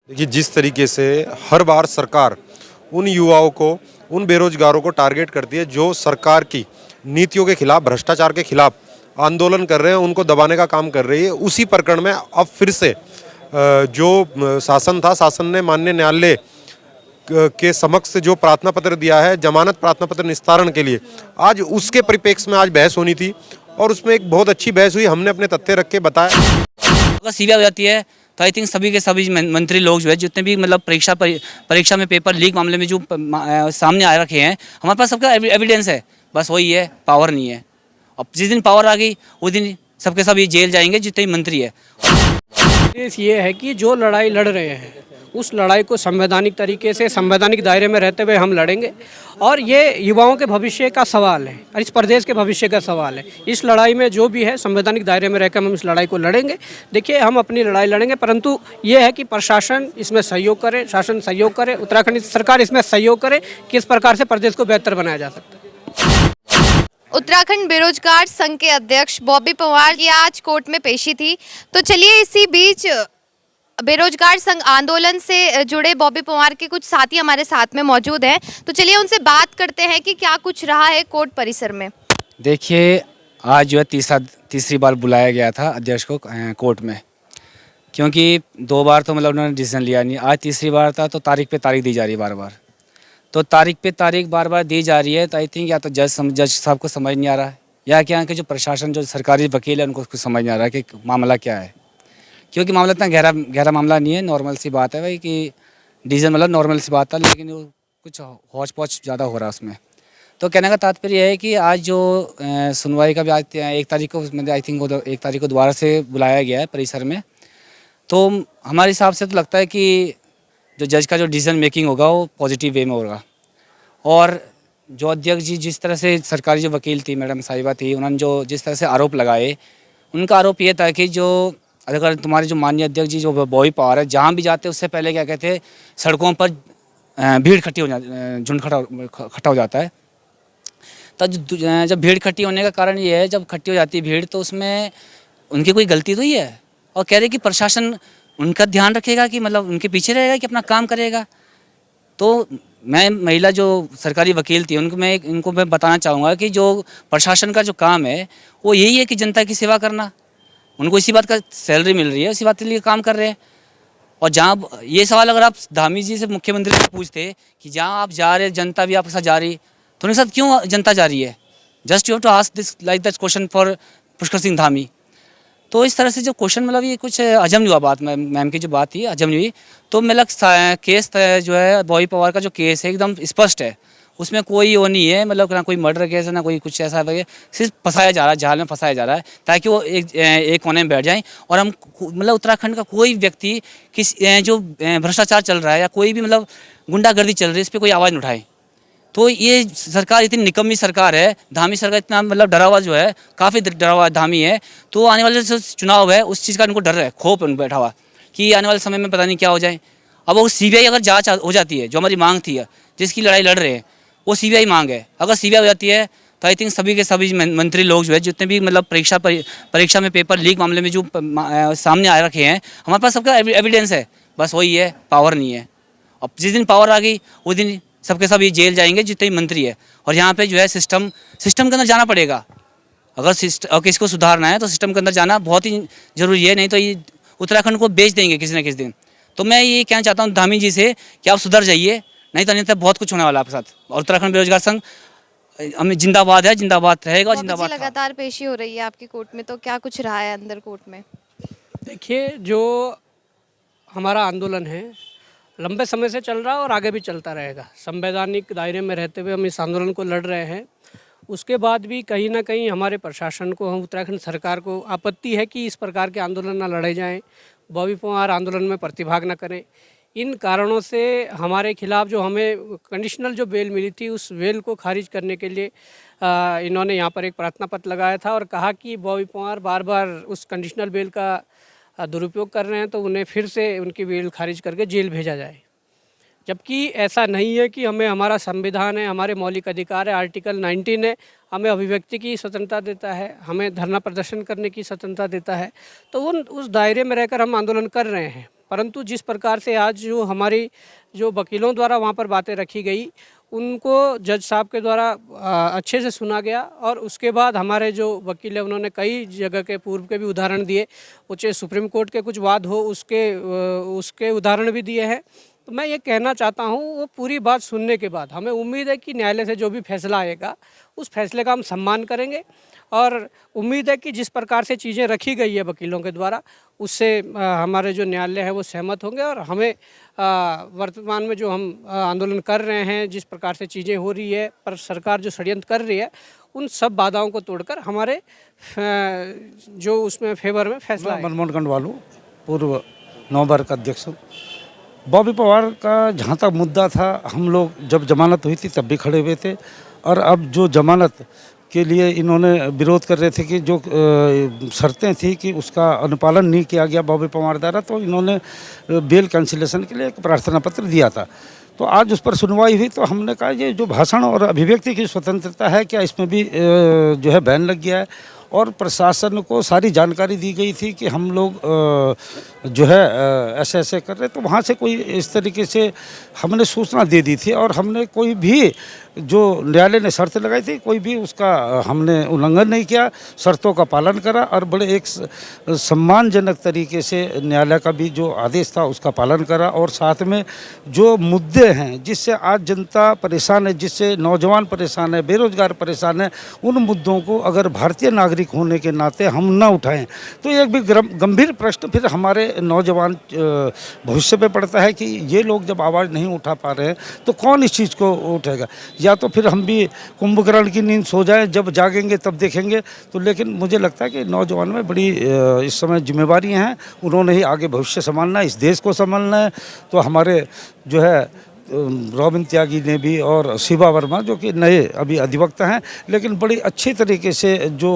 देखिए, जिस तरीके से हर बार सरकार उन युवाओं को, उन बेरोजगारों को टारगेट करती है जो सरकार की नीतियों के खिलाफ, भ्रष्टाचार के खिलाफ आंदोलन कर रहे हैं, उनको दबाने का काम कर रही है। उसी प्रकरण में अब फिर से शासन था, शासन ने माननीय न्यायालय के समक्ष जो प्रार्थना पत्र दिया है, जमानत प्रार्थना पत्र निस्तारण के लिए, आज उसके परिप्रेक्ष्य में आज बहस होनी थी और उसमें एक बहुत अच्छी बहस हुई। हमने अपने तथ्य रख के बताया। अगर सीबीआई हो जाती है तो आई थिंक सभी के सभी मंत्री लोग जो है, जितने भी मतलब परीक्षा में पेपर लीक मामले में जो सामने आ रखे हैं, हमारे पास सबका एविडेंस है। बस वही है, पावर नहीं है। अब जिस दिन पावर आ गई उस दिन सबके सब ये जेल जाएंगे जितने भी मंत्री है। ये है कि जो लड़ाई लड़ रहे हैं उस लड़ाई को संवैधानिक तरीके से, संवैधानिक दायरे में रहते हुए हम लड़ेंगे। और ये युवाओं के भविष्य का सवाल है और इस प्रदेश के भविष्य का सवाल है। इस लड़ाई में जो भी है संवैधानिक दायरे में रहकर हम इस लड़ाई को लड़ेंगे। देखिए, हम अपनी लड़ाई लड़ेंगे, परंतु ये है कि प्रशासन इसमें सहयोग करे, शासन सहयोग करे, उत्तराखंड सरकार इसमें सहयोग करे कि इस प्रकार से प्रदेश को बेहतर बनाया जा सकता है। उत्तराखंड बेरोजगार संघ के अध्यक्ष बॉबी पंवार की आज कोर्ट में पेशी थी। तो चलिए, इसी बीच बेरोजगार संघ आंदोलन से जुड़े बॉबी पंवार के कुछ साथी हमारे साथ में मौजूद हैं। तो चलिए उनसे बात करते हैं कि क्या कुछ रहा है कोर्ट परिसर में। देखिए, आज जो है तीसरी बार बुलाया गया था अध्यक्ष को कोर्ट में, क्योंकि 2 बार तो मतलब उन्होंने डिसीजन लिया नहीं। आज तीसरी बार था तो तारीख पे तारीख दी जा रही है बार बार। तो तारीख पे तारीख बार बार दी जा रही है। तो आई थिंक या तो जज साहब को समझ नहीं आ रहा है, या क्या कि जो प्रशासन, जो सरकारी वकील है, उनको कुछ समझ नहीं आ रहा है कि मामला क्या है। क्योंकि मामला इतना गहरा मामला नहीं है, नॉर्मल सी बात है भाई कि डिसीजन मतलब नॉर्मल सी बात था, लेकिन वो कुछ हौच पौच ज़्यादा हो रहा है उसमें। तो कहने का तात्पर्य है कि आज जो सुनवाई का भी आज 1 तारीख को, मतलब आई थिंक 1 तारीख को दोबारा से बुलाया गया है परिसर में। तो हमारे हिसाब से तो लगता है कि जो जज का जो डिसीजन मेकिंग होगा वो पॉजिटिव वे में होगा। और जो अध्यक्ष जी, जिस तरह से सरकारी जो वकील थी, मैडम साहिबा थी, उन्होंने जो जिस तरह से आरोप लगाए, उनका आरोप ये था कि जो अगर तुम्हारे जो माननीय अध्यक्ष जी जो बॉबी पंवार है, जहाँ भी जाते उससे पहले क्या कहते हैं, सड़कों पर भीड़ इकट्ठी हो जाती, झुंड इकट्ठा हो जाता है। तो जब भीड़ इकट्ठी होने का कारण ये है, जब इकट्ठी हो जाती है भीड़, तो उसमें उनकी कोई गलती तो ही है। और कह रहे कि प्रशासन उनका ध्यान रखेगा, कि मतलब उनके पीछे रहेगा, कि अपना काम करेगा। तो मैं महिला जो सरकारी वकील थी इनको मैं बताना चाहूँगा कि जो प्रशासन का जो काम है वो यही है कि जनता की सेवा करना। उनको इसी बात का सैलरी मिल रही है, इसी बात के लिए काम कर रहे हैं। और जहाँ ये सवाल अगर आप धामी जी से, मुख्यमंत्री से पूछते कि जहाँ आप जा रहे, जनता भी आपके साथ जा रही, तो उनके साथ क्यों जनता जा रही है? Just you have to ask this like that question for Pushkar Singh Dhami. तो इस तरह से जो क्वेश्चन, मतलब ये कुछ हजम नहीं हुआ बात, मैम की जो बात थी हजम नहीं हुई। तो मतलब केस जो है बॉबी पंवार का जो केस है एकदम स्पष्ट है, उसमें कोई वो नहीं है, मतलब ना कोई मर्डर केस है, ना कोई कुछ ऐसा है। सिर्फ फंसाया जा रहा है, जाल में फंसाया जा रहा है, ताकि वो एक कोने में बैठ जाएं। और हम मतलब उत्तराखंड का कोई व्यक्ति जो भ्रष्टाचार चल रहा है या कोई भी मतलब गुंडागर्दी चल रही है, इस पर कोई आवाज़ नहीं उठाए। तो ये सरकार इतनी निकम्मी सरकार है, धामी सरकार इतना मतलब डरा हुआ जो है, काफ़ी डरा हुआ धामी है। तो आने वाले जो चुनाव है उस चीज़ का इनको डर है, खौफ बैठा हुआ कि आने वाले समय में पता नहीं क्या हो जाए। अब वो सीबीआई अगर जांच हो जाती है, जो हमारी मांग थी, जिसकी लड़ाई लड़ रहे हैं, वो सीबीआई मांग है। अगर सीबीआई हो जाती है तो आई थिंक सभी के सभी मंत्री लोग जो है, जितने भी मतलब परीक्षा में पेपर लीक मामले में जो सामने आ रखे हैं, हमारे पास सबका एविडेंस है। बस वही है, पावर नहीं है। अब जिस दिन पावर आ गई उस दिन सबके सब ये जेल जाएंगे जितने भी मंत्री है। और यहाँ पे जो है सिस्टम के अंदर जाना पड़ेगा। अगर किसी को सुधारना है तो सिस्टम के अंदर जाना बहुत ही ज़रूरी है, नहीं तो ये उत्तराखंड को बेच देंगे किसी न किसी दिन। तो मैं ये कहना चाहता हूँ धामी जी से कि आप सुधर जाइए, नहीं तो बहुत कुछ होने वाला है आपके साथ। और उत्तराखंड बेरोजगार संघ हमें जिंदाबाद है, जिंदाबाद रहेगा, जिंदाबाद। लगातार पेशी हो रही है आपकी कोर्ट में, तो क्या कुछ रहा है अंदर कोर्ट में? देखिए, जो हमारा आंदोलन है लंबे समय से चल रहा है और आगे भी चलता रहेगा। संवैधानिक दायरे में रहते हुए हम इस आंदोलन को लड़ रहे हैं। उसके बाद भी कहीं ना कहीं हमारे प्रशासन को, हम उत्तराखंड सरकार को आपत्ति है कि इस प्रकार के आंदोलन ना लड़े जाएं, बॉबी पंवार आंदोलन में प्रतिभाग न करें। इन कारणों से हमारे खिलाफ जो हमें कंडीशनल जो बेल मिली थी, उस बेल को खारिज करने के लिए इन्होंने यहाँ पर एक प्रार्थना पत्र लगाया था और कहा कि बॉबी पंवार बार बार उस कंडीशनल बेल का दुरुपयोग कर रहे हैं, तो उन्हें फिर से उनकी बेल खारिज करके जेल भेजा जाए। जबकि ऐसा नहीं है कि हमें, हमारा संविधान है, हमारे मौलिक अधिकार है, आर्टिकल 19 है, हमें अभिव्यक्ति की स्वतंत्रता देता है, हमें धरना प्रदर्शन करने की स्वतंत्रता देता है। तो उस दायरे में रहकर हम आंदोलन कर रहे हैं। परंतु जिस प्रकार से आज जो हमारी जो वकीलों द्वारा वहाँ पर बातें रखी गई, उनको जज साहब के द्वारा अच्छे से सुना गया। और उसके बाद हमारे जो वकील हैं उन्होंने कई जगह के पूर्व के भी उदाहरण दिए, उच्च सुप्रीम कोर्ट के कुछ वाद हो उसके उदाहरण भी दिए हैं। तो मैं ये कहना चाहता हूँ, वो पूरी बात सुनने के बाद हमें उम्मीद है कि न्यायालय से जो भी फैसला आएगा उस फैसले का हम सम्मान करेंगे। और उम्मीद है कि जिस प्रकार से चीज़ें रखी गई है वकीलों के द्वारा, उससे हमारे जो न्यायालय है वो सहमत होंगे। और हमें वर्तमान में जो हम आंदोलन कर रहे हैं, जिस प्रकार से चीज़ें हो रही है, पर सरकार जो षड्यंत्र कर रही है, उन सब बाधाओं को तोड़कर हमारे जो उसमें फेवर में फैसला है। मनमोहन कंडवालू, पूर्व नवभारत का अध्यक्ष हूँ। बॉबी पवार का जहाँ तक मुद्दा था, हम लोग जब जमानत हुई थी तब भी खड़े हुए थे। और अब जो जमानत के लिए इन्होंने विरोध कर रहे थे कि जो शर्तें थी कि उसका अनुपालन नहीं किया गया बॉबी पवार द्वारा, तो इन्होंने बेल कैंसिलेशन के लिए एक प्रार्थना पत्र दिया था। तो आज उस पर सुनवाई हुई तो हमने कहा ये जो भाषण और अभिव्यक्ति की स्वतंत्रता है, क्या इसमें भी जो है बैन लग गया है। और प्रशासन को सारी जानकारी दी गई थी कि हम लोग जो है ऐसे ऐसे कर रहे, तो वहाँ से कोई इस तरीके से हमने सूचना दे दी थी। और हमने कोई भी जो न्यायालय ने शर्त लगाई थी, कोई भी उसका हमने उल्लंघन नहीं किया, शर्तों का पालन करा और बड़े एक सम्मानजनक तरीके से न्यायालय का भी जो आदेश था उसका पालन करा। और साथ में जो मुद्दे हैं जिससे आज जनता परेशान है, जिससे नौजवान परेशान है, बेरोजगार परेशान है, उन मुद्दों को अगर भारतीय नागरिक होने के नाते हम ना उठाएं तो एक भी गंभीर प्रश्न फिर हमारे नौजवान भविष्य पे पड़ता है कि ये लोग जब आवाज़ नहीं उठा पा रहे हैं तो कौन इस चीज़ को उठाएगा। या तो फिर हम भी कुंभकर्ण की नींद सो जाएं, जब जागेंगे तब देखेंगे। तो लेकिन मुझे लगता है कि नौजवान में बड़ी इस समय जिम्मेवारियां हैं, उन्होंने ही आगे भविष्य संभालना है, इस देश को संभालना है। तो हमारे जो है रॉबिन त्यागी ने भी और शिवा वर्मा जो कि नए अभी अधिवक्ता हैं, लेकिन बड़ी अच्छी तरीके से जो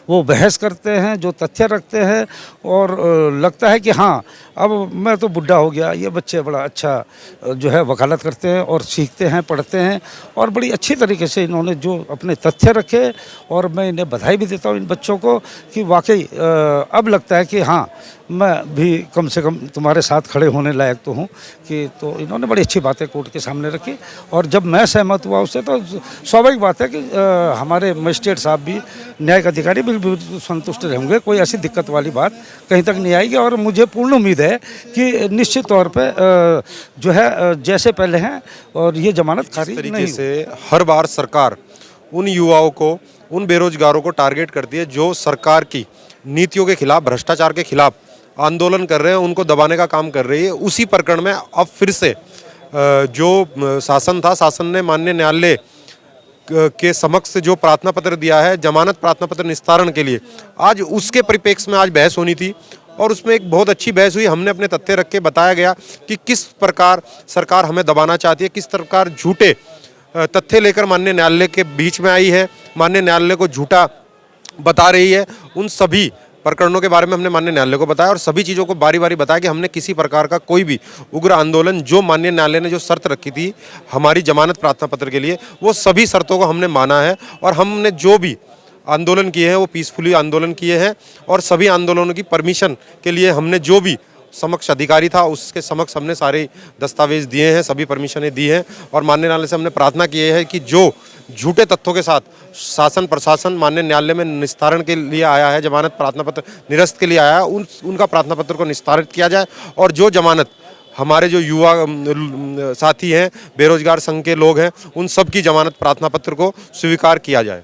वो बहस करते हैं, जो तथ्य रखते हैं। और लगता है कि हाँ, अब मैं तो बुढ़ा हो गया, ये बच्चे बड़ा अच्छा जो है वकालत करते हैं और सीखते हैं, पढ़ते हैं। और बड़ी अच्छी तरीके से इन्होंने जो अपने तथ्य रखे, और मैं इन्हें बधाई भी देता हूँ इन बच्चों को कि वाकई अब लगता है कि हाँ, मैं भी कम से कम तुम्हारे साथ खड़े होने लायक तो हूँ। कि तो इन्होंने बड़ी अच्छी बातें कोर्ट के सामने रखी। और जब मैं सहमत हुआ उससे, तो स्वाभाविक बात है कि हमारे मजिस्ट्रेट साहब भी, न्यायिक अधिकारी बिल्कुल संतुष्ट रहेंगे, कोई ऐसी दिक्कत वाली बात कहीं तक नहीं आएगी। और मुझे पूर्ण उम्मीद है कि निश्चित तौर पे जो है जैसे पहले हैं और ये जमानत खारिज नहीं तरीके से हर बार सरकार उन युवाओं को, उन बेरोजगारों को टारगेट करती है जो सरकार की नीतियों के खिलाफ, भ्रष्टाचार के खिलाफ आंदोलन कर रहे हैं, उनको दबाने का काम कर रही है। उसी प्रकरण में अब फिर से जो शासन था, शासन ने माननीय न्यायालय के समक्ष जो प्रार्थना पत्र दिया है, जमानत प्रार्थना पत्र निस्तारण के लिए, आज उसके परिप्रेक्ष्य में आज बहस होनी थी। और उसमें एक बहुत अच्छी बहस हुई। हमने अपने तथ्य रख के बताया गया कि किस प्रकार सरकार हमें दबाना चाहती है, किस प्रकार झूठे तथ्य लेकर माननीय न्यायालय के बीच में आई है, माननीय न्यायालय को झूठा बता रही है। उन सभी प्रकरणों के बारे में हमने माननीय न्यायालय को बताया और सभी चीज़ों को बारी बारी बताया कि हमने किसी प्रकार का कोई भी उग्र आंदोलन, जो माननीय न्यायालय ने जो शर्त रखी थी हमारी जमानत प्रार्थना पत्र के लिए, वो सभी शर्तों को हमने माना है। और हमने जो भी आंदोलन किए हैं वो पीसफुली आंदोलन किए हैं। और सभी आंदोलनों की परमिशन के लिए हमने जो भी समक्ष अधिकारी था उसके समक्ष हमने सारे दस्तावेज दिए हैं, सभी परमिशनें दी हैं। और माननीय न्यायालय से हमने प्रार्थना की है कि जो झूठे तथ्यों के साथ शासन प्रशासन माननीय न्यायालय में निस्तारण के लिए आया है, जमानत प्रार्थना पत्र निरस्त के लिए आया है, उनका प्रार्थना पत्र को निस्तारित किया जाए। और जो जमानत हमारे जो युवा साथी हैं, बेरोजगार संघ के लोग हैं, उन सब की जमानत प्रार्थना पत्र को स्वीकार किया जाए।